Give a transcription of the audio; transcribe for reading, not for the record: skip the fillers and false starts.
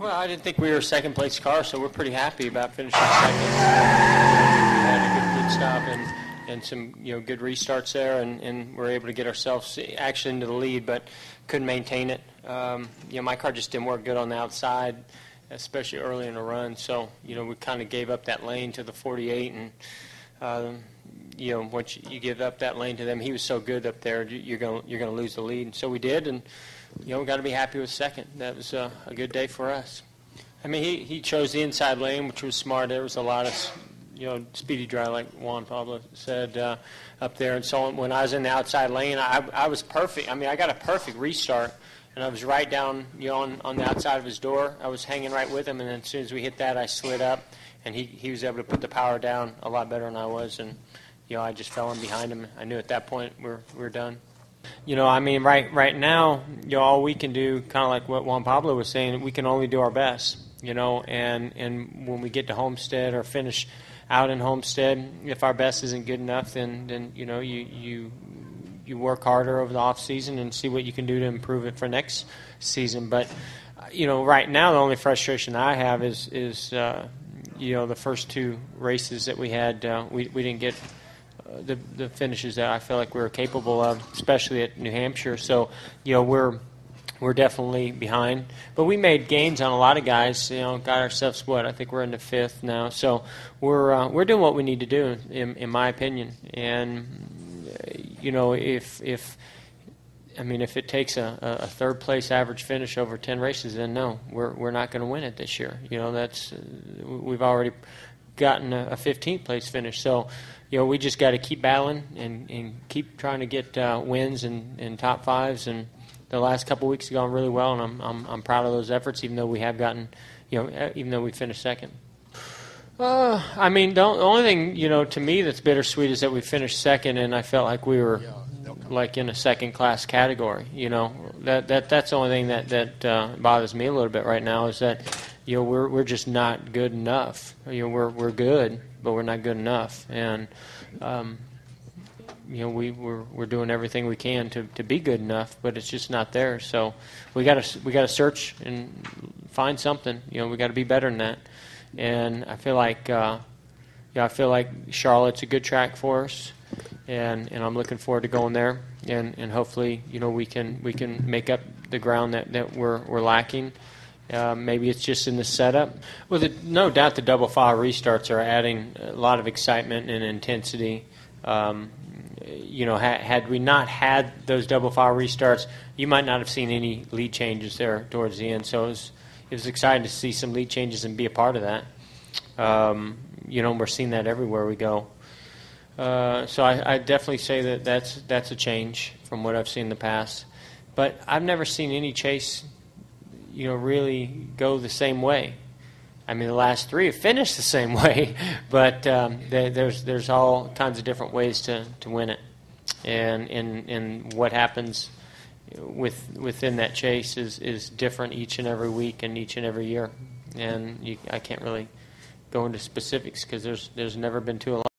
Well, I didn't think we were a second-place car, so we're pretty happy about finishing second. We had a good stop and some good restarts there, and we're able to get ourselves actually into the lead, but couldn't maintain it. My car just didn't work good on the outside, especially early in the run. So we kind of gave up that lane to the 48, and once you give up that lane to them, he was so good up there, you're gonna lose the lead. And so we did, and we got to be happy with second. That was a good day for us. I mean, he chose the inside lane, which was smart. There was a lot of speedy dry, like Juan Pablo said, up there. And so when I was in the outside lane, I was perfect. I mean, I got a perfect restart, and I was right down on the outside of his door. I was hanging right with him, and then as soon as we hit that, I slid up, and he was able to put the power down a lot better than I was. And I just fell in behind him. I knew at that point we're done. I mean, right now, all we can do, kind of like what Juan Pablo was saying, we can only do our best, and when we get to Homestead or finish out in Homestead, if our best isn't good enough, then you work harder over the off season and see what you can do to improve it for next season. But right now, the only frustration I have is the first two races that we had, we didn't get the finishes that I feel like we were capable of, especially at New Hampshire. So, we're definitely behind. But we made gains on a lot of guys. Got ourselves I think we're in the fifth now. So we're doing what we need to do, in my opinion. And if it takes a third place average finish over 10 races, then no, we're not going to win it this year. We've already gotten a 15th place finish. So we just got to keep battling and keep trying to get wins and top fives. And the last couple of weeks have gone really well, and I'm proud of those efforts, even though we have gotten, even though we finished second. I mean, the only thing to me that's bittersweet is that we finished second, and I felt like we were like in a second-class category. That's the only thing that bothers me a little bit right now is that we're just not good enough. We're good, but we're not good enough, and we're doing everything we can to be good enough, but it's just not there. So we got to search and find something. We got to be better than that. And I feel like Charlotte's a good track for us, and I'm looking forward to going there. And hopefully we can make up the ground that we're lacking. Maybe it's just in the setup. Well, no doubt the double file restarts are adding a lot of excitement and intensity. Had we not had those double file restarts, you might not have seen any lead changes there towards the end. So it was exciting to see some lead changes and be a part of that. We're seeing that everywhere we go. So I definitely say that's a change from what I've seen in the past. But I've never seen any chase, really go the same way. I mean, the last three have finished the same way, but there's all kinds of different ways to win it, and what happens within that chase is different each and every week and each and every year, and I can't really go into specifics because there's never been two alike.